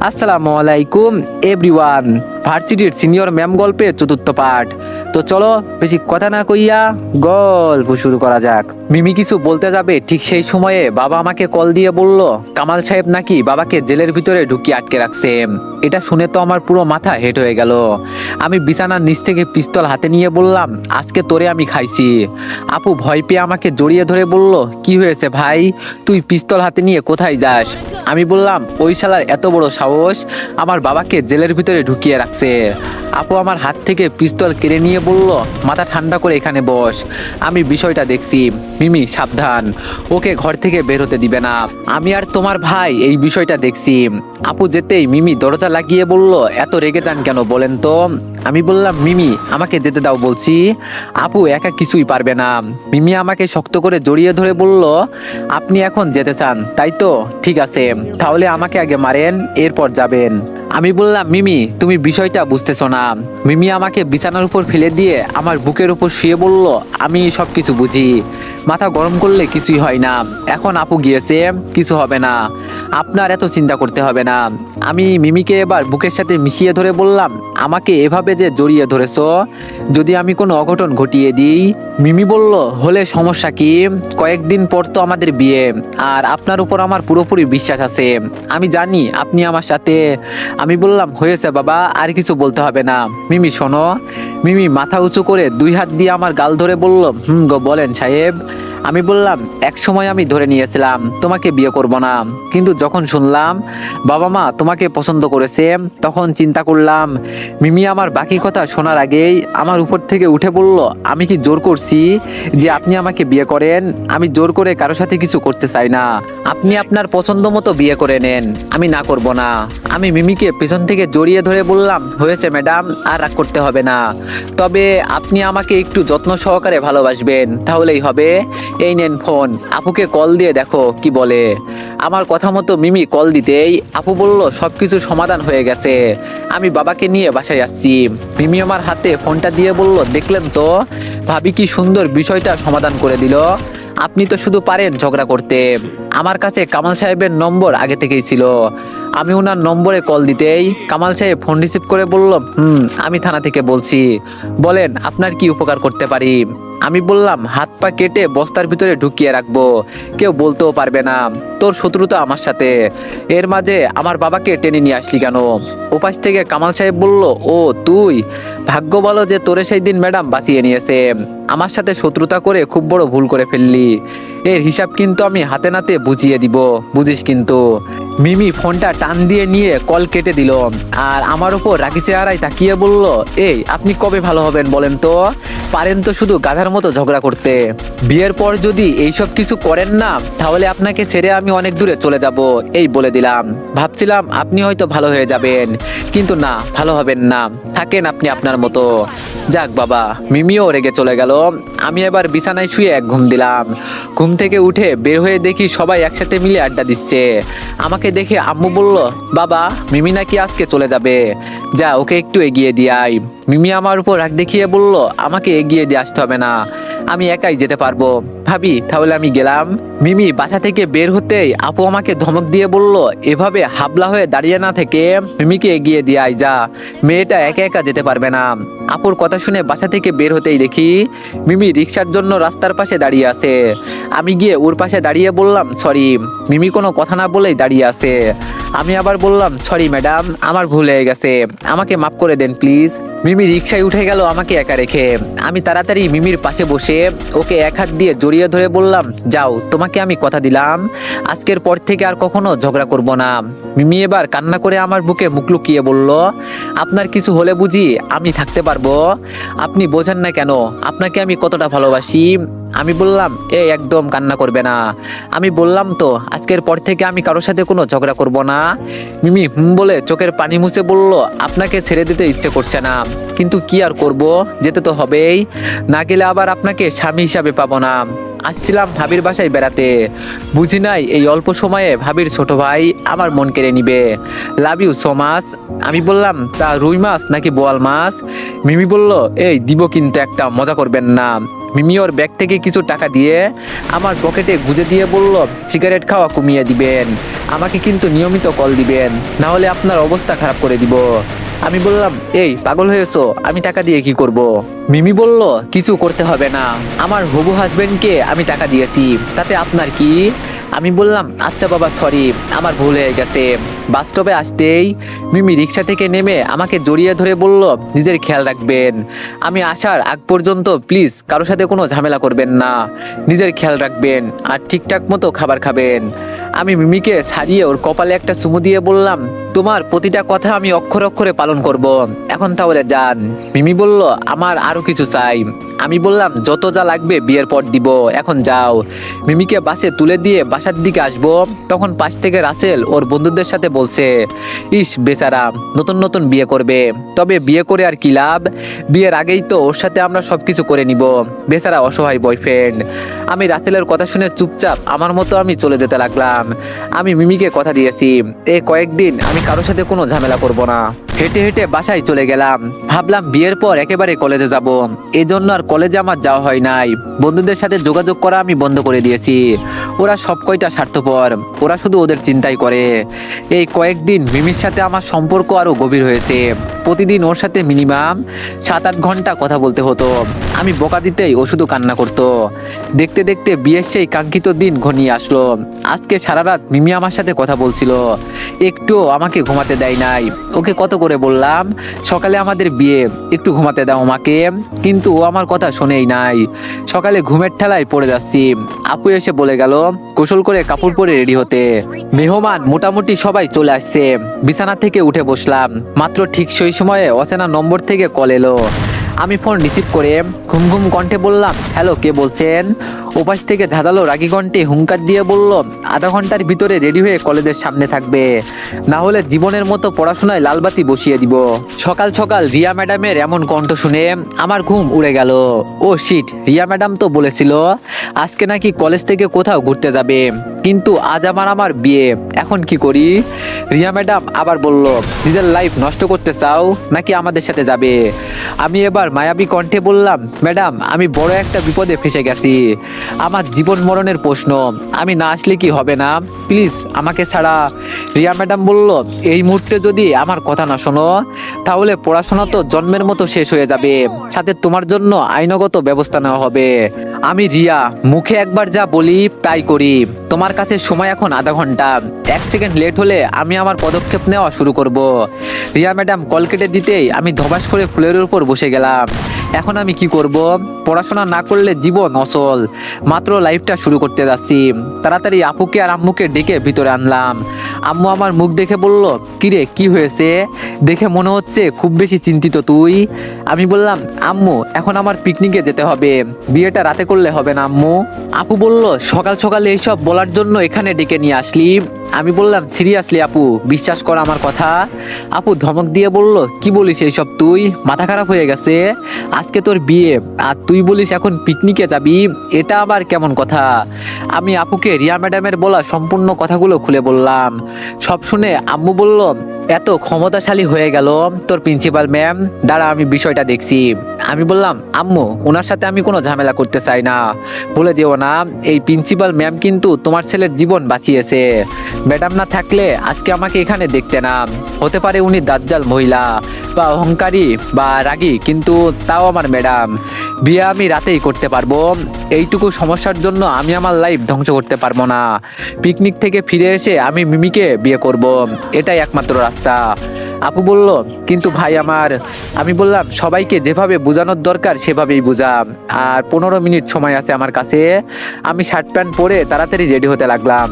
আসসালামু আলাইকুম এভরিওয়ান। ভার্সিটির সিনিয়র ম্যাম গল্পের চতুর্থ পার্ট। তো চলো বেশি কথা না কইয়া গল্প শুরু করা যাক। মিমি কিছু বলতে যাবে ঠিক সেই সময়ে বাবা আমাকে কল দিয়ে বলল কামাল সাহেব নাকি বাবাকে জেলের ভিতরে ঢুকিয়ে আটকে রাখছে। এটা শুনে তো আমার পুরো মাথা হেট হয়ে গেল। আমি বিছানার নিচ থেকে পিস্তল হাতে নিয়ে বললাম, আজকে তোরে আমি খাইছি। আপু ভয় পেয়ে আমাকে জড়িয়ে ধরে বলল, কি হয়েছে ভাই, তুই পিস্তল হাতে নিয়ে কোথায় যাস? আমি বললাম, ওই শালার এত বড় সাহস আমার বাবাকে জেলের ভিতরে ঢুকিয়ে রাখছে। আপু আমার হাত থেকে পিস্তল কেড়ে নিয়ে বলল, মাথা ঠান্ডা করে এখানে বস, আমি বিষয়টা দেখছি। মিমি সাবধান, ওকে ঘর থেকে বের হতে দিবে না। আমি আর তোমার ভাই এই বিষয়টা দেখছি। আপু যেতেই মিমি দরজা লাগিয়ে বলল, এত রেগে যান কেন বলেন তো? আমি বললাম, মিমি আমাকে যেতে দাও বলছি। আপু একা কিছুই পারবে না। মিমি আমাকে শক্ত করে জড়িয়ে ধরে বলল, আপনি এখন যেতে চান তাই তো? ঠিক আছে, তাহলে আমাকে আগে মারেন, এরপর যাবেন। আমি বললাম, মিমি তুমি বিষয়টা বুঝতেছো না। মিমি আমাকে বিছানার উপর ফেলে দিয়ে আমার বুকের উপর শুয়ে বলল, আমি সবকিছু বুঝি, মাথা গরম করলে কিছুই হয় না। এখন আপু গিয়েছে, কিছু হবে না, আপনার এত চিন্তা করতে হবে না। আমি মিমিকে এবার বুকের সাথে মিশিয়ে ধরে বললাম, আমাকে এভাবে যে জড়িয়ে ধরেছো, যদি আমি কোনো অঘটন ঘটিয়ে দিই? মিমি বলল, হলে সমস্যা কি, কয়েকদিন পর তো আমাদের বিয়ে, আর আপনার উপর আমার পুরোপুরি বিশ্বাস আছে, আমি জানি আপনি আমার সাথে। আমি বললাম, হয়েছে বাবা, আর কিছু বলতে হবে না। মিমি শোনো। মিমি মাথা উঁচু করে দুই হাত দিয়ে আমার গাল ধরে বলল, গো বলেন সাহেব। আমি বললাম, এক সময় আমি ধরে নিয়েছিলাম তোমাকে বিয়ে করব না, কিন্তু যখন শুনলাম বাবা মা তোমাকে পছন্দ করেছে, তখন চিন্তা করলাম। মিমি আমার বাকি কথা শোনার আগেই আমার উপর থেকে উঠে বলল, আমি কি জোর করছি যে আপনি আমাকে বিয়ে করেন? আমি জোর করে কারো সাথে কিছু করতে চাই না, আপনি আপনার পছন্দ মতো বিয়ে করে নেন, আমি না করব না। আমি মিমিকে পেছন থেকে জড়িয়ে ধরে বললাম, হয়েছে ম্যাডাম, আর রাগ করতে হবে না, তবে আপনি আমাকে একটু যত্ন সহকারে ভালোবাসবেন, তাহলেই হবে। এই নেন ফোন, আপুকে কল দিয়ে দেখো কি বলে। আমার কথা মতো মিমি কল দিতেই আপু বলল, সবকিছু সমাধান হয়ে গেছে, আমি বাবাকে নিয়ে বাসায় আসছি। মিমি আমার হাতে ফোনটা দিয়ে বলল, দেখলেন তো ভাবি কি সুন্দর বিষয়টা সমাধান করে দিল, আপনি তো শুধু পারেন ঝগড়া করতে। আমার কাছে কামাল সাহেবের নম্বর আগে থেকেই ছিল। আমি ওনার নম্বরে কল দিতেই কামাল সাহেব ফোন রিসিভ করে বলল, আমি থানা থেকে বলছি, বলেন আপনার কি উপকার করতে পারি? আমি বললাম, হাত পা কেটে বস্তার ভিতরে ঢুকিয়ে রাখবো, কেউ বলতেও পারবে না তোর শত্রুতা আমার সাথে। এর মাঝে আমার বাবাকে টেনে নিয়ে আসলি কেন? ওপাশ থেকে কামাল সাহেব বলল, ও তুই, ভাগ্য বলো যে তোরে সেই দিন ম্যাডাম বাঁচিয়ে নিয়েছে, আমার সাথে শত্রুতা করে খুব বড় ভুল করে ফেললি, এর হিসাব কিন্তু আমি হাতে নাতে বুঝিয়ে দিব, বুঝিস কিন্তু। মিমি ফোনটা টান দিয়ে নিয়ে কল কেটে দিল, আর আমার উপর রাগি চেহারায় তাকিয়ে বলল, এই আপনি কবে ভালো হবেন বলেন তো? পারেন তো শুধু গাধার মতো ঝগড়া করতে। বিয়ের পর যদি এইসব কিছু করেন না, তাহলে আপনাকে ছেড়ে আমি অনেক দূরে চলে যাব, এই বলে দিলাম। ভাবছিলাম আপনি হয়তো ভালো হয়ে যাবেন, কিন্তু না, ভালো হবেন না, থাকেন আপনি আপনার মতো। যাক বাবা, মিমিও রেগে চলে গেল। আমি এবার বিছানায় শুয়ে এক ঘুম দিলাম। ঘুম থেকে উঠে বের হয়ে দেখি সবাই একসাথে মিলে আড্ডা দিচ্ছে। আমাকে দেখে আম্মু বলল, বাবা মিমি নাকি আজকে চলে যাবে, যা ওকে একটু এগিয়ে দিয়ে আয়। মিমি আমার উপর রাগ দেখিয়ে বলল, আমাকে এগিয়ে দিয়ে আসতে হবে না, আমি একাই যেতে পারবো। ভাবি তাহলে আমি গেলাম। মিমি বাসা থেকে বের হতেই আপু আমাকে ধমক দিয়ে বলল, এভাবে হাবলা হয়ে দাঁড়িয়ে না থেকে মিমিকে এগিয়ে দিয়ে আয়, যা, মেয়েটা একা একা যেতে পারবে না। আপুর কথা শুনে বাসা থেকে বের হতেই দেখি মিমি রিক্সার জন্য রাস্তার পাশে দাঁড়িয়ে আছে। আমি গিয়ে ওর পাশে দাঁড়িয়ে বললাম, সরি। মিমি কোনো কথা না বলেই দাঁড়িয়ে আছে। আমি আবার বললাম, সরি ম্যাডাম, আমার ভুল হয়ে গেছে, আমাকে মাফ করে দেন প্লিজ। মিমি রিক্সায় উঠে গেল আমাকে একা রেখে। আমি তাড়াতাড়ি মিমির পাশে বসে ওকে এক হাত দিয়ে জড়িয়ে ধরে বললাম, যাও, তোমাকে আমি কথা দিলাম আজকের পর থেকে আর কখনো ঝগড়া করব না। মিমি এবার কান্না করে আমার বুকে মুখ লুকিয়ে বলল, আপনার কিছু হলে বুঝি আমি থাকতে পারবো? আপনি বোঝেন না কেন আপনাকে আমি কতটা ভালোবাসি? আমি বললাম, একদম কান্না করবে না, আমি বললাম তো আজকের পর থেকে আমি কারোর সাথে কোনো ঝগড়া করব না। মিমি বলে চোখের পানি মুছে বলল, আপনাকে ছেড়ে দিতে ইচ্ছে করছে না, কিন্তু কি আর করব, যেতে তো হবেই, না গেলে আবার আপনাকে স্বামী হিসাবে পাবো না। আসছিলাম ভাবির বাসায় বেড়াতে, বুঝি নাই এই অল্প সময়ে ভাবির ছোট ভাই আমার মন কেড়ে নিবে। Love you so much. আমি বললাম, তা রুই মাছ নাকি বোয়াল মাছ? মিমি বলল, এই দিব কিন্তু একটা, মজা করবেন না। মিমি ওর ব্যাগ থেকে কিছু টাকা দিয়ে আমার পকেটে গুজে দিয়ে বলল, সিগারেট খাওয়া কমিয়ে দিবেন, আমাকে কিন্তু নিয়মিত কল দিবেন, না হলে আপনার অবস্থা খারাপ করে দিব। আমি বললাম, এই পাগল হয়েছো, আমি টাকা দিয়ে কি করব? মিমি বলল, কিছু করতে হবে না, আমার হবু হাজবেন্ডকে আমি টাকা দিয়েছি, তাতে আপনার কি? আমি বললাম, আচ্ছা বাবা সরি, আমার ভুল হয়ে গেছে। বাস স্টপে আসতেই মিমি রিক্সা থেকে নেমে আমাকে জড়িয়ে ধরে বলল, নিজের খেয়াল রাখবেন, আমি আসার আগ পর্যন্ত প্লিজ কারোর সাথে কোনো ঝামেলা করবেন না, নিজের খেয়াল রাখবেন আর ঠিকঠাক মতো খাবার খাবেন। আমি মিমিকে ছাড়িয়ে ওর কপালে একটা চুমু দিয়ে বললাম, তোমার প্রতিটা কথা আমি অক্ষরে অক্ষরে পালন করব, এখন তাহলে যান। মিমি বলল, আমার আরো কিছু চাই। আমি বললাম, যত যা লাগবে বিয়ের পর দিব, এখন যাও। মিমিকে বাসে তুলে দিয়ে বাসার দিকে আসবো, তখন পাশ থেকে রাসেল ওর বন্ধুদের সাথে বলছে, ইস বেচারা নতুন নতুন বিয়ে করবে, তবে বিয়ে করে আর কি লাভ, বিয়ের আগেই তো ওর সাথে আমরা সবকিছু করে নিব, বেচারা অসহায় বয়ফ্রেন্ড। আমি রাসেলের কথা শুনে চুপচাপ আমার মতো আমি চলে যেতে লাগলাম। আমি মিমিকে কথা দিয়েছি, এই কয়েকদিন আমি কারোর সাথে কোনো ঝামেলা করব না। হেঁটে হেঁটে বাসায় চলে গেলাম, ভাবলাম বিয়ের পর একেবারে কলেজে যাব, এই জন্য আর কলেজে আমার যাওয়া হয় নাই, বন্ধুদের সাথে যোগাযোগ করা আমি বন্ধ করে দিয়েছি। ওরা সব কয়টা স্বার্থপর, ওরা শুধু ওদের চিন্তাই করে। এই কয়েকদিন মিমির সাথে আমার সম্পর্ক আরো গভীর হয়েছে, প্রতিদিন ওর সাথে মিনিমাম 7-8 ঘন্টা কথা বলতে হতো। আমি বকা দিতেই ও শুধু কান্না করতো। দেখতে দেখতে বিয়ের সেই কাঙ্ক্ষিত দিন ঘনিয়ে আসলো। আজকে সারা রাত মিমি আমার সাথে কথা বলছিল, একটুও আমাকে ঘুমাতে দেয় নাই। ওকে কত করে বললাম সকালে আমাদের বিয়ে, একটু ঘুমাতে দাও আমাকে, কিন্তু ও আমার কথা শোনেই নাই। সকালে ঘুমের ঠেলায় পড়ে যাচ্ছি, আপু এসে বলে গেল গোসল করে কাপড় পরে রেডি হতে। মেহমান মোটামুটি সবাই চলে আসছে, বিছানা থেকে উঠে বসলাম, মাত্র ঠিক সেই সময়ে অচেনা নম্বর থেকে কল এলো। আমি ফোন রিসিভ করে ঘুম ঘুম কণ্ঠে বললাম, হ্যালো, কে বলছেন? ওপাশ থেকে ধাঁধালো রাগী কণ্ঠে হুঙ্কার দিয়ে বলল, আধা ঘন্টার ভিতরে রেডি হয়ে কলেজের সামনে থাকবে, না হলে জীবনের মতো পড়াশোনায় লালবাতি বসিয়ে দিব। সকাল সকাল রিয়া ম্যাডামের এমন কণ্ঠ শুনে আমার ঘুম উড়ে গেল। ও শিট, রিয়া ম্যাডাম তো বলেছিল আজকে নাকি কলেজ থেকে কোথাও ঘুরতে যাবে, কিন্তু আজ আমার বিয়ে, এখন কি করি? রিয়া ম্যাডাম আবার বলল, নিজের লাইফ নষ্ট করতে চাও নাকি আমাদের সাথে যাবে? আমি এবার মায়াবী কণ্ঠে বললাম, ম্যাডাম আমি বড় একটা বিপদে ফেসে গেছি, আমার জীবন মরণের প্রশ্ন, আমি না আসলে কি হবে না, প্লিজ আমাকে ছাড়া। রিয়া ম্যাডাম বলল, এই মুহূর্তে যদি আমার কথা না শোনো তাহলে পড়াশোনা তো জন্মের মতো শেষ হয়ে যাবে, সাথে তোমার জন্য আইনগত ব্যবস্থা নেওয়া হবে। আমি রিয়া, মুখে একবার যা বলি তাই করি, তোমার কাছে সময় এখন আধা ঘন্টা, 1 সেকেন্ড লেট হলে আমি আমার পদক্ষেপ নেওয়া শুরু করব। রিয়া ম্যাডাম কল কেটে দিতেই আমি ধবাস করে ফুলের উপর বসে গেলাম। এখন আমি কি করব? পড়াশোনা না করলে জীবন অচল, মাত্র লাইফটা শুরু করতে যাচ্ছি। তাড়াতাড়ি আপুকে আর আম্মুকে ডেকে ভিতরে আনলাম। আম্মু আমার মুখ দেখে বলল, কিরে কি হয়েছে? দেখে মনে হচ্ছে খুব বেশি চিন্তিত তুই। আমি বললাম, আম্মু এখন আমার পিকনিকে যেতে হবে, বিয়েটা রাতে করলে হবে না আম্মু। আপু বলল, সকাল সকাল এইসব বলার জন্য এখানে ডেকে নিয়ে আসলি? আমি বললাম, সিরিয়াসলি আপু, বিশ্বাস কর আমার কথা। আপু ধমক দিয়ে বলল, কি বলিস এইসব তুই? মাথা খারাপ হয়ে গেছে? আজকে তোর বিয়ে আর তুই বলিস এখন পিকনিকে যাবি, এটা আবার কেমন কথা? আমি আপুকে রিয়া ম্যাডামের বলা সম্পূর্ণ কথাগুলো খুলে বললাম। সব শুনে আম্মু বলল, এত ক্ষমতাশালী হয়ে গেল তোর প্রিন্সিপাল ম্যাম, দাঁড়া আমি বিষয়টা দেখছি। আমি বললাম, আম্মু ওনার সাথে আমি কোনো ঝামেলা করতে চাই না, বলে যেও না, এই প্রিন্সিপাল ম্যাম কিন্তু তোমার ছেলের জীবন বাঁচিয়েছে, ম্যাডাম না থাকলে আজকে আমাকে এখানে দেখতে না। হতে পারে উনি দাজ্জাল মহিলা বা অহংকারী বা রাগী, কিন্তু তাও আমার ম্যাডাম। বিয়ে আমি রাতেই করতে পারবো, এইটুকু সমস্যার জন্য আমি আমার লাইফ ধ্বংস করতে পারবো না। পিকনিক থেকে ফিরে এসে আমি মিমিকে বিয়ে করব, এটাই একমাত্র রাস্তা। আপু বলল, কিন্তু ভাই আমার। আমি বললাম, সবাইকে যেভাবে বোঝানোর দরকার সেভাবেই বুঝাম, আর 15 মিনিট সময় আছে আমার কাছে। আমি শার্ট প্যান্ট পরে তাড়াতাড়ি রেডি হতে লাগলাম।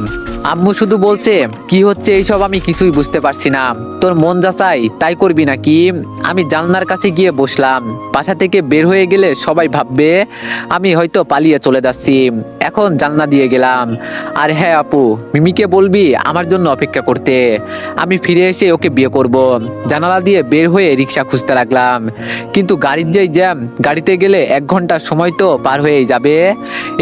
আম্মু শুধু বলছে, কি হচ্ছে এইসব আমি কিছুই বুঝতে পারছি না, তোর মন যা চাই তাই করবি নাকি? আমি জানলার কাছে গিয়ে বসলাম, বাসা থেকে বের হয়ে গেলে সবাই ভাববে আমি হয়তো পালিয়ে চলে যাচ্ছি, এখন জানলা দিয়ে গেলাম। আর হ্যাঁ আপু, মিমিকে বলবি আমার জন্য অপেক্ষা করতে, আমি ফিরে এসে ওকে বিয়ে করব। জানালা দিয়ে বের হয়ে রিক্সা খুঁজতে লাগলাম, কিন্তু গাড়ির যেই জ্যাম, গাড়িতে গেলে 1 ঘন্টা সময় তো পার হয়েই যাবে।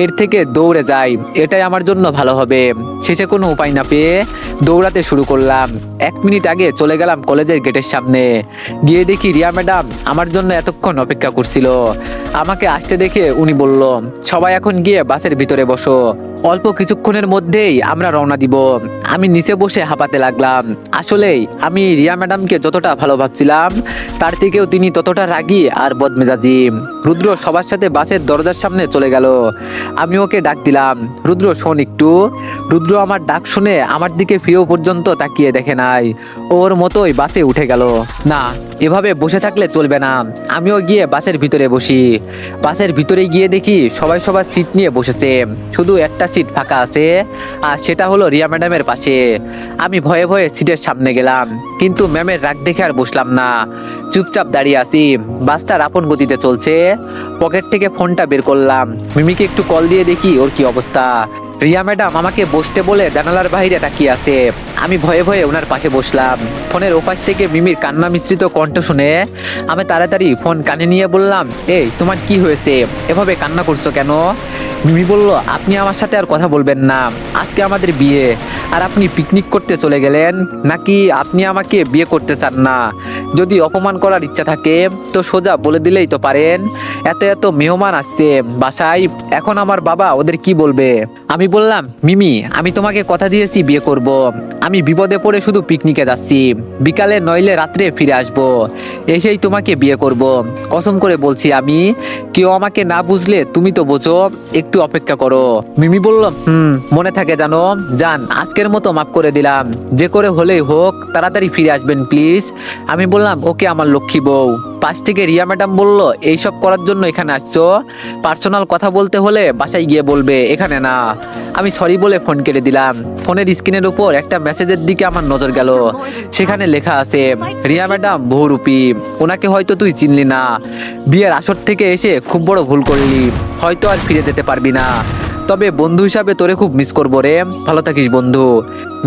এর থেকে দৌড়ে যাই, এটাই আমার জন্য ভালো হবে। শেষে কোনো উপায় না পেয়ে দৌড়াতে শুরু করলাম। 1 মিনিট আগে চলে গেলাম কলেজের গেটের সামনে, গিয়ে দেখি রিয়া ম্যাডাম আমার জন্য এতক্ষণ অপেক্ষা করছিল। আমাকে আসতে দেখে উনি বলল, সবাই এখন গিয়ে বাসের ভিতরে বসো, অল্প কিছুক্ষণের মধ্যেই আমরা রওনা দিব। আমি নিচে বসে হাঁপাতে লাগলাম। আসলেই আমি রিয়া ম্যাডামকে যতটা ভালো ভাবছিলাম, তার থেকেও তিনি ততটা রাগী আর বদমেজাজি। রুদ্র সবার সাথে বাসের দরজার সামনে চলে গেল। আমি ওকে ডাক দিলাম, রুদ্র শোন একটু। রুদ্র আমার ডাক শুনে আমার দিকে ফিরেও পর্যন্ত তাকিয়ে দেখে নাই, ওর মতোই বাসে উঠে গেল। না, এভাবে বসে থাকলে চলবে না। আমিও গিয়ে বাসের ভিতরে বসি। বাসের ভিতরে গিয়ে দেখি সবাই সবার সিট নিয়ে বসেছে, শুধু একটা সিট ফাঁকা আছে, আর সেটা হলো রিয়া ম্যাডামের পাশে। আমি ভয়ে ভয়ে সিটের সামনে গেলাম, কিন্তু ম্যামের রাগ দেখে আর বসলাম না, চুপচাপ দাঁড়িয়ে আছি। বাসটার আপন গতিতে চলছে। পকেট থেকে ফোনটা বের করলাম, মিমিকে একটু কল দিয়ে দেখি ওর কি অবস্থা। রিয়া ম্যাডাম আমাকে বসতে বলে জানালার বাইরে তাকিয়ে আছে। আমি ভয়ে ভয়ে ওনার পাশে বসলাম। ফোনের ওপাশ থেকে মিমির কান্না মিশ্রিত কণ্ঠ শুনে আমি তাড়াতাড়ি ফোন কানে নিয়ে বললাম, এই তোমার কি হয়েছে, এভাবে কান্না করছো কেন? মিমি বলল, আপনি আমার সাথে আর কথা বলবেন না, আজকে আমাদের বিয়ে, আর আপনি পিকনিক করতে চলে গেলেন, নাকি আপনি আমাকে বিয়ে করতে চান না? যদি অপমান করার ইচ্ছা থাকে তো সোজা বলে দিলেই তো পারেন। এত এত মেহমান আসছে বাসায়, এখন আমার বাবা ওদের কি বলবে? আমি বললাম, মিমি আমি তোমাকে কথা দিয়েছি বিয়ে করব, আমি বিপদে পড়ে শুধু পিকনিকে যাচ্ছি, বিকালে নইলে রাত্রে ফিরে আসব, এসেই তোমাকে বিয়ে করব, কসম করে বলছি। আমি কেউ আমাকে না বুঝলে তুমি তো বোঝো, একটু অপেক্ষা করো। মিমি বলল, মনে থাকে জানো, যান আজকের মতো মাফ করে দিলাম, যে করে হলেই হোক তাড়াতাড়ি ফিরে আসবেন প্লিজ। আমি বললাম, ওকে আমার লক্ষ্মী বউ। পাশ থেকে রিয়া ম্যাডাম বলল, এইসব করার জন্য এখানে আসছো? পার্সোনাল কথা বলতে হলে বাসায় গিয়ে বলবে, এখানে না। আমি সরি বলে ফোন কেটে দিলাম। ফোনের স্ক্রিনের উপর একটা মেসেজের দিকে আমার নজর গেল। সেখানে লেখা আছে, রিয়া ম্যাডাম বহুরূপী, ওনাকে হয়তো তুই চিনলি না, বিয়ের আসর থেকে এসে খুব বড় ভুল করলি, হয়তো আর ফিরে যেতে পারবি না, তবে বন্ধু হিসাবে তোরে খুব মিস করবো রে, ভালো থাকিস বন্ধু।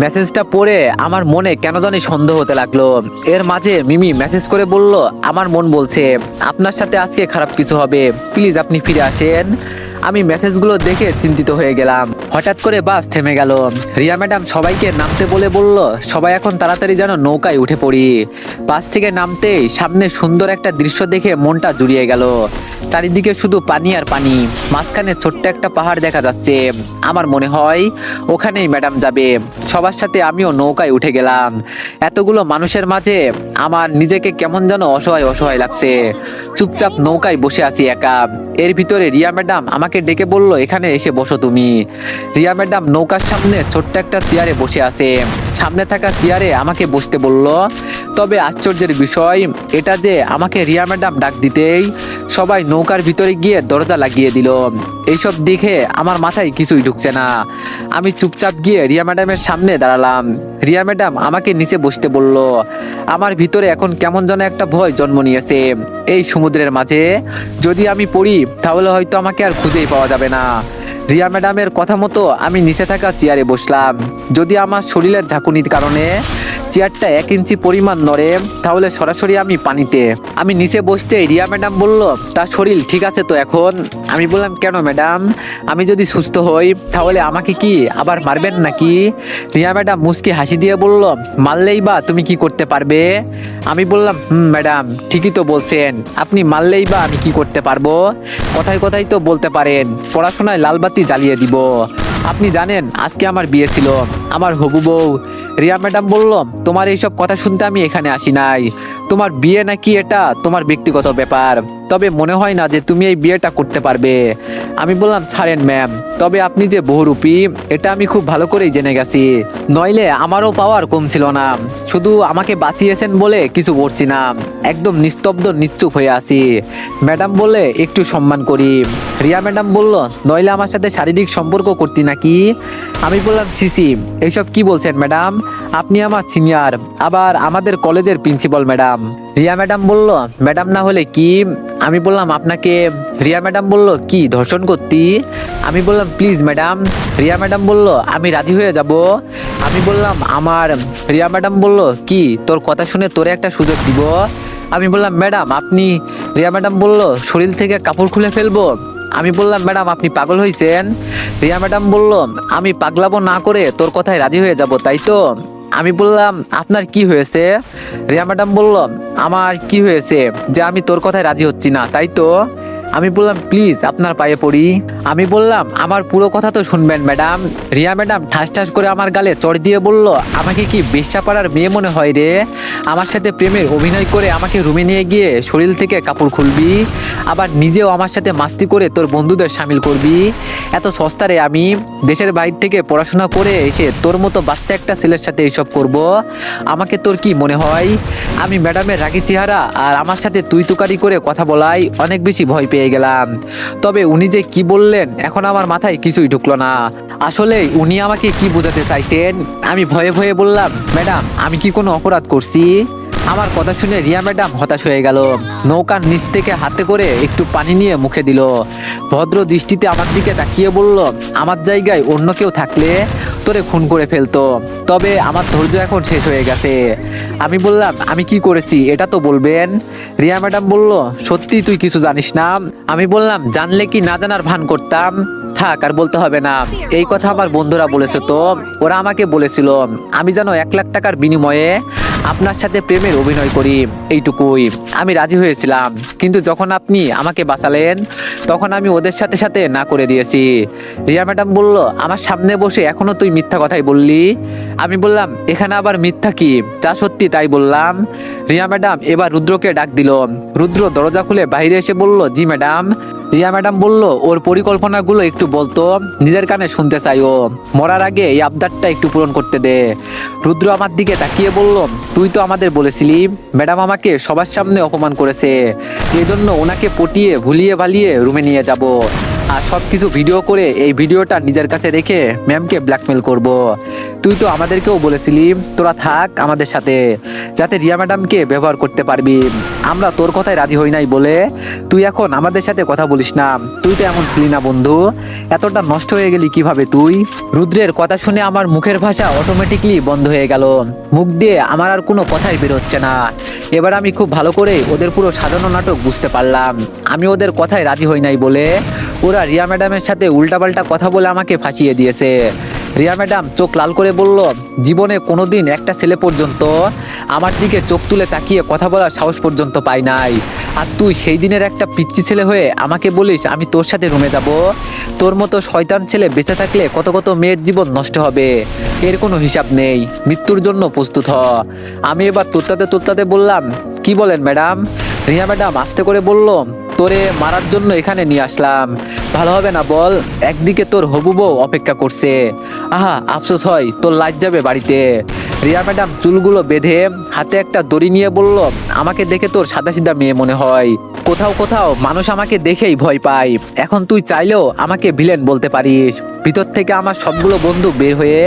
মেসেজটা পড়ে আমার মনে কেন জানি সন্দেহ হতে লাগলো। এর মাঝে মিমি মেসেজ করে বলল, আমার মন বলছে আপনার সাথে আজকে খারাপ কিছু হবে, প্লিজ আপনি ফিরে আসেন। আমি মেসেজগুলো দেখে চিন্তিত হয়ে গেলাম। হঠাৎ করে বাস থেমে গেল। রিয়া ম্যাডাম সবাইকে নামতে বলে বলল, সবাই এখন তাড়াতাড়ি যেন নৌকায় উঠে পড়ি। বাস থেকে নামতেই সামনে সুন্দর একটা দৃশ্য দেখে মনটা জুড়িয়ে গেল। চারিদিকে শুধু পানি আর পানি, মাঝখানে ছোট্ট একটা পাহাড় দেখা যাচ্ছে। আমার মনে হয় ওখানেই ম্যাডাম যাবে। সবার সাথে আমিও নৌকায় উঠে গেলাম। এতগুলো মানুষের মাঝে আমার নিজেকে কেমন যেন অসহায় অসহায় লাগছে। চুপচাপ নৌকায় বসে আছি একা। এর ভিতরে রিয়া ম্যাডাম আমাকে ডেকে বলল, এখানে এসে বসো তুমি। রিয়া ম্যাডাম নৌকার সামনে ছোট্ট একটা চেয়ারে বসে আছে। সামনে থাকা চেয়ারে আমাকে বসতে বলল। তবে আশ্চর্যের বিষয় এটা যে আমাকে রিয়া ম্যাডাম ডাক দিতেই সবাই নৌকার ভিতরে গিয়ে দরজা লাগিয়ে দিল। এইসব দেখে আমার মাথায় কিছুই ঢুকছে না। আমি চুপচাপ গিয়ে রিয়া ম্যাডামের সামনে দাঁড়ালাম। রিয়া ম্যাডাম আমাকে নিচে বসতে বলল। আমার ভিতরে এখন কেমন যেন একটা ভয় জন্ম নিয়েছে। এই সমুদ্রের মাঝে যদি আমি পড়ি তাহলে হয়তো আমাকে আর খুঁজেই পাওয়া যাবে না। রিয়া ম্যাডামের কথা মতো আমি নিচে থাকা চেয়ারে বসলাম। যদি আমার শরীরের ঝাঁকুনির কারণে চেয়ারটা 1 ইঞ্চি পরিমাণ নড়ে তাহলে সরাসরি আমি পানিতে। আমি নিচে বসতে রিয়া ম্যাডাম বলল, তার শরীর ঠিক আছে তো এখন? আমি বললাম, কেন ম্যাডাম, আমি যদি সুস্থ হই তাহলে আমাকে কি আবার মারবেন নাকি? রিয়া ম্যাডাম মুচকি হাসি দিয়ে বলল, মারলেই বা তুমি কি করতে পারবে? আমি বললাম, ম্যাডাম ঠিকই তো বলছেন, আপনি মারলেই বা আমি কি করতে পারবো? কথায় কথায় তো বলতে পারেন পড়াশোনায় লালবাতি জ্বালিয়ে দিব। আপনি জানেন আজকে আমার বিয়ে ছিল, আমার হবু বউ। রিয়া ম্যাডাম বলল, তোমার এইসব কথা শুনতে আমি এখানে আসি নাই। তোমার বিয়ে নাকি এটা তোমার ব্যক্তিগত ব্যাপার, তবে মনে হয় না যে তুমি এই বিয়েটা করতে পারবে। আমি বললাম, ছাড়েন ম্যাম, তবে আপনি যে বহুরূপী এটা আমি খুব ভালো করেই জেনে গেছি, নইলে আমারও পাওয়ার কম ছিল না। শুধু আমাকে বাঁচিয়েছেন বলে কিছু বলছি না, একদম নিস্তব্ধ নিশ্চুপ হয়ে আছি। ম্যাডাম বলে একটু সম্মান করি। রিয়া ম্যাডাম বলল, নইলে আমার সাথে শারীরিক সম্পর্ক করতি নাকি? আমি বললাম, সিসি এইসব কি বলছেন ম্যাডাম, আপনি আমার সিনিয়র, আবার আমাদের কলেজের প্রিন্সিপাল ম্যাডাম। রিয়া ম্যাডাম বলল, ম্যাডাম না হলে কি, আমি বললাম আপনাকে। রিয়া ম্যাডাম বলল কি ধর্ষণ করতি? আমি বললাম প্লিজ ম্যাডাম। রিয়া ম্যাডাম বলল আমি রাজি হয়ে যাব। আমি বললাম আমার। রিয়া ম্যাডাম বলল কি তোর কথা শুনে তোরে একটা সুযোগ দিব। আমি বললাম ম্যাডাম আপনি। রিয়া ম্যাডাম বলল শরীর থেকে কাপড় খুলে ফেলবো। আমি বললাম ম্যাডাম আপনি পাগল হয়েছেন? রিয়া ম্যাডাম বলল আমি পাগলাবো না করে তোর কথায় রাজি হয়ে যাব তাই তো? আমি বললাম আপনার কি হয়েছে? রিয়া ম্যাডাম বলল আমার কি হয়েছে যে আমি তোর কথায় রাজি হচ্ছি না তাই তো? আমি বললাম প্লিজ আপনার পায়ে পড়ি। আমি বললাম আমার পুরো কথা তো শুনবেন ম্যাডাম। রিয়া ম্যাডাম ঠাস ঠাস করে আমার গালে চড় দিয়ে বলল আমাকে কি বেশ্যাপাড়ার মেয়ে মনে হয় রে? আমার সাথে প্রেমের অভিনয় করে আমাকে রুমে নিয়ে গিয়ে শরীর থেকে কাপড় খুলবি, আবার নিজেও আমার সাথে মাস্তি করে তোর বন্ধুদের সামিল করবি। এত সস্তা রে আমি? দেশের বাইরে থেকে পড়াশোনা করে এসে তোর মতো বাচ্চা একটা ছেলের সাথে এইসব করব? আমাকে তোর কি মনে হয়? আমি ম্যাডামের রাগী চেহারা আর আমার সাথে তুই তুকারি করে কথা বলাই অনেক বেশি ভয় পেয়ে গেলাম। তবে উনি যে কি বললেন এখন আমার মাথায় কিছুই ঢুকলো না। আসলে উনি আমাকে কি বোঝাতে চাইছেন? আমি ভয়ে ভয়ে বললাম ম্যাডাম আমি কি কোনো অপরাধ করছি? আমার কথা শুনে রিয়া ম্যাডাম হতাশ হয়ে গেল। নৌকার নিচ থেকে হাতে করে একটু পানি নিয়ে মুখে দিল। ভদ্র দৃষ্টিতে আমার দিকে তাকিয়ে বলল আমার জায়গায় অন্য কেউ থাকলে তোরে খুন করে ফেলতো। তবে আমার ধৈর্য এখন শেষ হয়ে গেছে। আমি বললাম আমি কি করেছি এটা তো বলবেন। রিয়া ম্যাডাম বলল সত্যি তুই কিছু জানিস না? আমি বললাম জানলে কি না জানার ভান করতাম। থাক আর বলতে হবে না। এই কথা আমার বন্ধুরা বলেছে তো। ওরা আমাকে বলেছিল আমি যেন 1 লাখ টাকার বিনিময়ে আপনার সাথে প্রেমের অভিনয় করি, এইটুকুই। আমি রাজি হয়েছিলাম, কিন্তু যখন আপনি আমাকে বাঁচালেন তখন আমি ওদের সাথে সাথে না করে দিয়েছি। রিয়া ম্যাডাম বলল আমার সামনে বসে এখনো তুই মিথ্যা কথাই বললি। আমি বললাম এখানে আবার মিথ্যা কি? যা সত্যি তাই বললাম। রিয়া ম্যাডাম এবার রুদ্রকে ডাক দিল। রুদ্র দরজা খুলে বাইরে এসে বলল জি ম্যাডাম। রিয়া ম্যাডাম বলল ওর পরিকল্পনাগুলো একটু বলতো, নিজের কানে শুনতে চাই ও। মরার আগে এই আবদারটা একটু পূরণ করতে দে। রুদ্র আমার দিকে তাকিয়ে বলল তুই তো আমাদের বলেছিলি ম্যাডাম আমাকে সবার সামনে অপমান করেছে, এজন্য ওনাকে পটিয়ে ভুলিয়ে ভালিয়ে রুমে নিয়ে যাব, আর সবকিছু ভিডিও করে এই ভিডিওটা নিজের কাছে রেখে ম্যামকে ব্ল্যাকমেল করব। তুই তো আমাদেরকেও বলেছিলি তোরা থাক আমাদের সাথে, যাতে রিয়া ম্যাডামকে ব্যবহার করতে পারবি। আমরা তোর কথায় রাজি হই নাই বলে তুই এখন আমাদের সাথে কথা বলিস না। তুই তো এমন ছিলি না বন্ধু, এতটা নষ্ট হয়ে গেলি কিভাবে তুই? রুদ্রের কথা শুনে আমার মুখের ভাষা অটোমেটিকলি বন্ধ হয়ে গেল। মুখ দিয়ে আমার আর কোনো কথাই বের হচ্ছে না। এবার আমি খুব ভালো করে ওদের পুরো সাজানো নাটক বুঝতে পারলাম। আমি ওদের কথায় রাজি হই নাই বলে ওরা রিয়া ম্যাডামের সাথে উল্টাপাল্টা কথা বলে আমাকে ফাঁসিয়ে দিয়েছে। রিয়া ম্যাডাম চোখ লাল করে বলল জীবনে কোনোদিন একটা ছেলে পর্যন্ত আমার দিকে চোখ তুলে তাকিয়ে কথা বলার সাহস পর্যন্ত পাই নাই, আর তুই সেই দিনের একটা পিচ্চি ছেলে হয়ে আমাকে বলিস আমি তোর সাথে রুমে যাব? তোর মতো শয়তান ছেলে বেঁচে থাকলে কত কত মেয়ের জীবন নষ্ট হবে, এর কোনো হিসাব নেই। মৃত্যুর জন্য প্রস্তুত হ। আমি এবার তোরটাতে তোরটাতে বললাম কি বলেন ম্যাডাম? রিয়া ম্যাডাম আস্তে করে বলল তোরে মারার জন্য এখানে নিয়ে আসলাম, ভালো হবে না বল? একদিকে তোর হবু বউ অপেক্ষা করছে, আহা আফসোস হয় তোর লাজ যাবে বাড়িতে। রিয়া ম্যাডাম চুলগুলো বেঁধে হাতে একটা দড়ি নিয়ে বলল আমাকে দেখে তোর সাদাসিধা মেয়ে মনে হয়, কোথাও কোথাও মানুষ আমাকে দেখেই ভয় পায়, এখন তুই চাইলেও আমাকে ভিলেন বলতে পারিস। ভিতর থেকে আমার সবগুলো বন্ধু বের হয়ে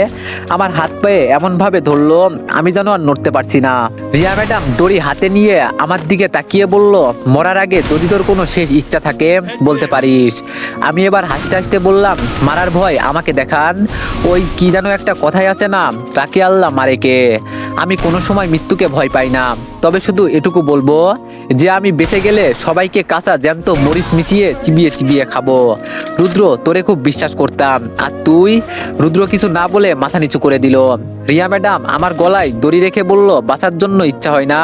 আমার হাত পায়ে এমন ভাবে ধরলো আমি যেন আর নড়তে পারছি না। রিয়া ম্যাডাম দড়ি হাতে নিয়ে আমার দিকে তাকিয়ে বলল মরার আগে যদি তোর কোনো শেষ ইচ্ছা থাকে বলতে পারিস। আমি এবার হাসতে হাসতে বললাম মারার ভয় আমাকে দেখান। ওই কি যেন একটা কথাই আছে না, তাকে আল্লাহ মারে কে। আমি কোনো সময় মৃত্যুকে ভয় পাই না, তবে শুধু এটুকু বলবো যে আমি বেঁচে গেলে সবাইকে কাঁচা জ্যান্ত মরিচ মিশিয়ে চিবিয়ে চিবিয়ে খাবো। রুদ্র তোরে খুব বিশ্বাস করতাম, আর তুই? রুদ্র কিছু না বলে মাথা নিচু করে দিল। রিয়া ম্যাডাম আমার গলায় দড়ি রেখে বলল বাঁচার জন্য ইচ্ছা হয় না?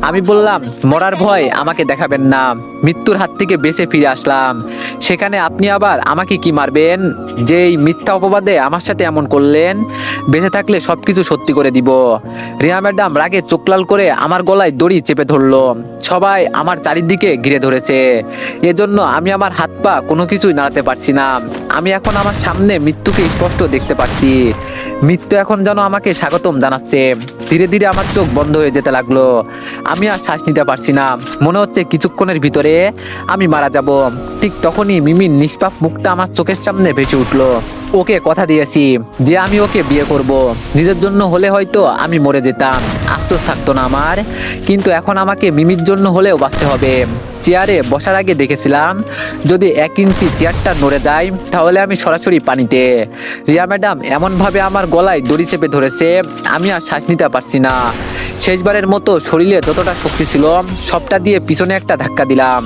আমি বললাম মরার ভয় আমাকে দেখাবেন না, মৃত্যুর হাত থেকে বেঁচে ফিরে আসলাম, সেখানে আপনি আবার আমাকে কি মারবেন? যেই মিথ্যা অপবাদে আমার সাথে এমন করলেন, বেঁচে থাকলে সবকিছু সত্যি করে দিব। রিয়া ম্যাডাম রাগে চোখ লাল করে আমার গলায় দড়ি চেপে ধরলো। সবাই আমার চারিদিকে ঘিরে ধরেছে, এজন্য আমি আমার হাত পা কোনো কিছুই নাড়াতে পারছি না। আমি এখন আমার সামনে মৃত্যুকে স্পষ্ট দেখতে পাচ্ছি। মৃত্যু এখন যেন আমাকে স্বাগতম জানাচ্ছে। ধীরে ধীরে আমার চোখ বন্ধ হয়ে যেতে লাগলো। আমি আর শ্বাস নিতে পারছি না, মনে হচ্ছে কিছুক্ষণের ভিতরে আমি মারা যাব। ঠিক তখনই মিমির নিষ্পাপ মুখটা আমার চোখের সামনে ভেসে উঠলো। ওকে কথা দিয়েছি যে আমি ওকে বিয়ে করব। নিজের জন্য হলে হয়তো আমি মরে যেতাম, আফসোস থাকতো না আমার, কিন্তু এখন আমাকে মিমির জন্য হলেও বাঁচতে হবে। চেয়ারে বসার আগে দেখেছিলাম যদি 1 ইঞ্চি চেয়ারটা নড়ে যায় তাহলে আমি সরাসরি পানিতে। রিয়া ম্যাডাম এমনভাবে আমার গলায় দড়ি চেপে ধরেছে, আমি আর শ্বাস নিতে পারছি না। শেষবারের মতো শরীরে যতটা শক্তি ছিল সবটা দিয়ে পিছনে একটা ধাক্কা দিলাম,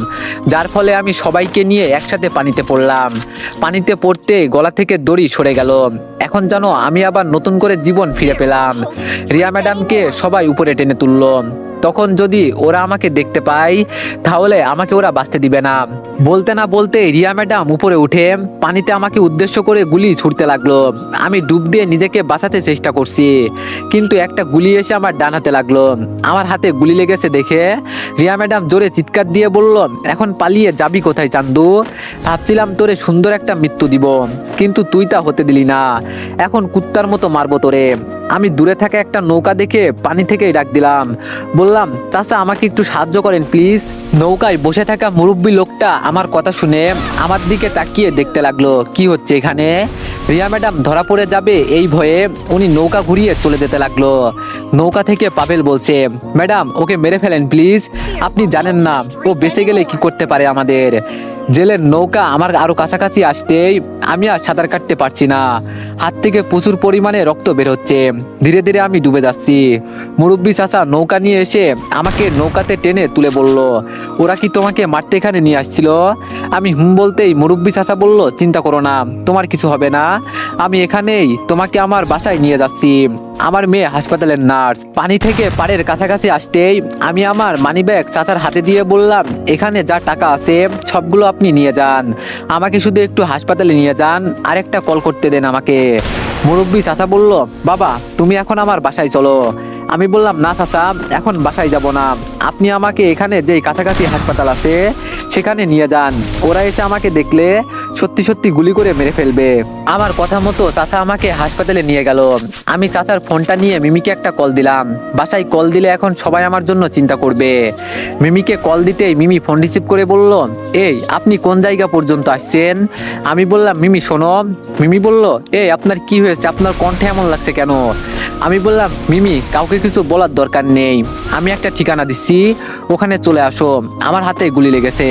যার ফলে আমি সবাইকে নিয়ে একসাথে পানিতে পড়লাম। পানিতে পড়তে গলা থেকে দড়ি সরে গেল। এখন জানো আমি আবার নতুন করে জীবন ফিরে পেলাম। রিয়া ম্যাডামকে সবাই উপরে টেনে তুললো। তখন যদি ওরা আমাকে দেখতে পায় তাহলে আমাকে ওরা বাঁচতে দিবে না। বলতে না বলতে রিয়া ম্যাডাম উপরে উঠে পানিতে আমাকে উদ্দেশ্য করে গুলি ছুটতে লাগলো। আমি ডুব দিয়ে নিজেকে বাঁচাতে চেষ্টা করছি, কিন্তু একটা গুলি এসে আমার ডান হাতে লাগলো। আমার হাতে গুলি লেগেছে দেখে রিয়া ম্যাডাম জোরে চিৎকার দিয়ে বলল, এখন পালিয়ে যাবি কোথায় চান্দু? ভাবছিলাম তোরে সুন্দর একটা মৃত্যু দিব, কিন্তু তুই তা হতে দিলি না। এখন কুত্তার মতো মারবো তোরে। আমি দূরে থাকা একটা নৌকা দেখে পানি থেকেই ডাক দিলাম, বললাম, চাচা আমাকে একটু সাহায্য করেন প্লিজ। নৌকায় বসে থাকা মুরব্বী লোকটা আমার কথা শুনে আমার দিকে তাকিয়ে দেখতে লাগলো কি হচ্ছে এখানে। রিয়া ম্যাডাম ধরা পড়ে যাবে এই ভয়ে উনি নৌকা ঘুরিয়ে চলে যেতে লাগলো। নৌকা থেকে পাভেল বলছে, ম্যাডাম ওকে মেরে ফেলেন প্লিজ, আপনি জানেন না ও বেঁচে গেলে কি করতে পারে আমাদের। জেলের নৌকা আমার আরো কাছাকাছি আসতেই আমি আর সাঁতার কাটতে পারছি না, হাত থেকে প্রচুর পরিমাণে রক্ত বের হচ্ছে। ধীরে ধীরে আমি ডুবে যাচ্ছি। মুরব্বী চাচা নৌকা নিয়ে এসে আমাকে নৌকাতে টেনে তুলে বলল, ওরা কি তোমাকে মারতে এখানে নিয়ে আসছিল? আমি বলতেই মুরব্বী চাচা বলল, চিন্তা করো না, তোমার কিছু হবে না, আমি এখানেই তোমাকে আমার বাসায় নিয়ে যাচ্ছি। আমার মেয়ে হাসপাতালের নার্স। পানি থেকে পাড়ের কাছাকাছি আসতেই আমি আমার মানিব্যাগ চাচার হাতে দিয়ে বললাম, এখানে যা টাকা আছে সবগুলো আপনি নিয়ে যান, আমাকে শুধু একটু হাসপাতালে নিয়ে যান, আরেকটা কল করতে দেন আমাকে। মুরব্বী চাচা বলল, বাবা তুমি এখন আমার বাসায় চলো। আমি বললাম, না চাচা এখন বাসায় যাব না, আপনি আমাকে এখানে যেই কাছাকাছি হাসপাতাল আছে সেখানে নিয়ে যান, ওরা এসে আমাকে দেখলে সত্যি সত্যি গুলি করে মেরে ফেলবে। আমার কথা মতো চাচা আমাকে হাসপাতালে নিয়ে গেল। আমি চাচার ফোনটা নিয়ে মিমিকে একটা কল দিলাম। বাসায় কল দিলে এখন সবাই আমার জন্য চিন্তা করবে। মিমিকে কল দিতেই মিমি ফোন রিসিভ করে বলল, এই আপনি কোন জায়গা পর্যন্ত আসছেন? আমি বললাম, মিমি শোনো। মিমি বলল, এই আপনার কি হয়েছে, আপনার কণ্ঠে এমন লাগছে কেন? আমি বললাম, মিমি কাউকে কিছু বলার দরকার নেই, আমি একটা ঠিকানা দিচ্ছি, ওখানে চলে আসো, আমার হাতে গুলি লেগেছে।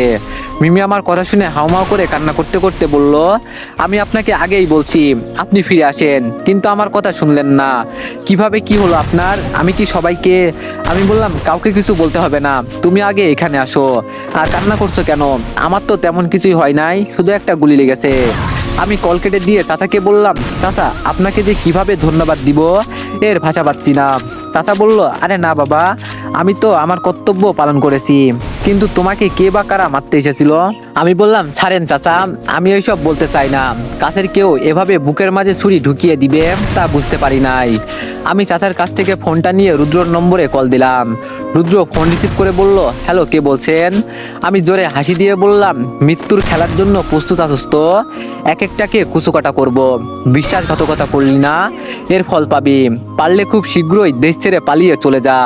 মিমি আমার কথা শুনে হাউমাউ করে কান্না করতে করতে বলল, আমি আপনাকে আগেই বলছি আপনি ফিরে আসেন, কিন্তু আমার কথা শুনলেন না। কিভাবে কি হলো আপনার? আমি কি সবাইকে? আমি বললাম, কাউকে কিছু বলতে হবে না, তুমি আগে এখানে আসো। আর কান্না করছো কেন? আমার তো তেমন কিছুই হয় নাই, শুধু একটা গুলি লেগেছে। আমি কল কেটে দিয়ে চাচাকে বললাম, চাচা আপনাকে যে কিভাবে ধন্যবাদ দিব এর ভাষা পাচ্ছি না। চাচা বলল, আরে না বাবা, আমি তো আমার কর্তব্য পালন করেছি, কিন্তু তোমাকে কে বা কারা মারতে এসেছিল? আমি বললাম, ছাড়েন চাচা, আমি ওইসব বলতে চাই না, কাছের কেউ এভাবে বুকের মাঝে ছুরি ঢুকিয়ে দিবে তা বুঝতে পারি নাই। আমি চাচার কাছ থেকে ফোনটা নিয়ে রুদ্রর নম্বরে কল দিলাম। রুদ্র ফোন রিসিভ করে বলল, হ্যালো কে বলছেন? আমি জোরে হাসি দিয়ে বললাম, মৃত্যুর খেলার জন্য প্রস্তুত আছিস তো? এক একটাকে কুচুকাটা করব, বিশ্বাসঘাতকতা করলি না, এর ফল পাবি। পারলে খুব শীঘ্রই দেশ ছেড়ে পালিয়ে চলে যা।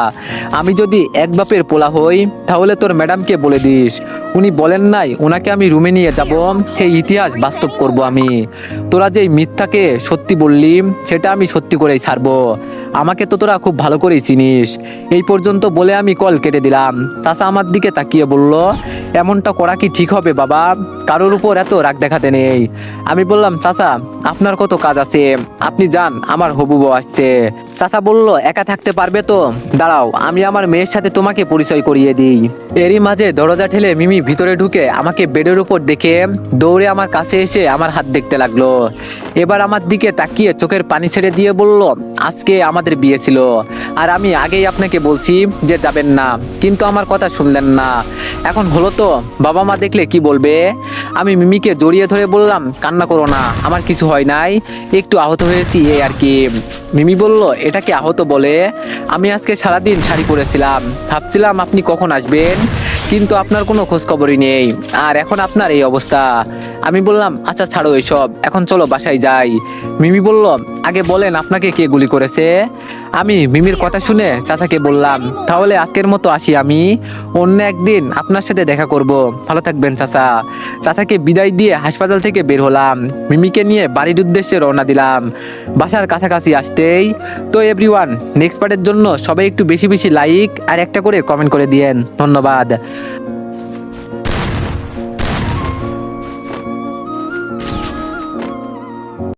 আমি যদি এক বাপের পোলা হই তাহলে তোর ম্যাডামকে বলে দিস, উনি বলেন নাই ওনাকে আমি রুমে নিয়ে যাব, সেই ইতিহাস বাস্তব করব আমি। তোরা যেই মিথ্যাকে সত্যি বললি সেটা আমি সত্যি করেই ছাড়বো। আমাকে তো তোরা খুব ভালো করেই চিনিস। এই পর্যন্ত বলে আমি কল কেটে দিলাম। চাচা আমার দিকে তাকিয়ে বলল, এমনটা করা কি ঠিক হবে বাবা? কারোর উপর এত রাগ দেখাতে নেই। আমি বললাম, চাচা আপনার কত কাজ আছে, আপনি যান, আমার হবু বউ আসছে। চাচা বলল, একা থাকতে পারবে তো? দাঁড়াও আমি আমার মেয়ের সাথে তোমাকে পরিচয় করিয়ে দিই। এরই মাঝে দরজা ঠেলে মিমি ভিতরে ঢুকে আমাকে বেডের উপর দেখে দৌড়ে আমার কাছে এসে আমার হাত দেখতে লাগলো। এবার আমার দিকে তাকিয়ে চোখের পানি ছেড়ে দিয়ে বলল, আজকে আমাদের বিয়ে ছিল, আর আমি আগেই আপনাকে বলছি যে যাবেন না, কিন্তু আমার কথা শুনলেন না। এখন হলো তো, বাবা মা দেখলে কি বলবে? আমি মিমিকে জড়িয়ে ধরে বললাম, কান্না করো না, আমার কিছু হয় নাই, একটু আহত হয়েছি এই আর কি। মিমি বলল, এটাকে আহত বলে? আমি আজকে সারাদিন শাড়ি পরেছিলাম, ভাবছিলাম আপনি কখন আসবেন, কিন্তু আপনার কোনো খোঁজ খবরই নেই, আর এখন আপনার এই অবস্থা। আমি বললাম, আচ্ছা ছাড়ো এসব, এখন চলো বাসায় যাই। মিমি বলল, আগে বলেন আপনাকে কে গুলি করেছে? আমি মিমির কথা শুনে চাচাকে বললাম, তাহলে আজকের মতো আসি আমি, অন্য একদিন আপনার সাথে দেখা করব। ভালো থাকবেন চাচা। চাচাকে বিদায় দিয়ে হাসপাতাল থেকে বের হলাম, মিমিকে নিয়ে বাড়ির উদ্দেশ্যে রওনা দিলাম। বাসার কাছাকাছি আসতেই তো এভরিওয়ান, নেক্সট পার্টের জন্য সবাই একটু বেশি বেশি লাইক আর একটা করে কমেন্ট করে দিয়েন। ধন্যবাদ।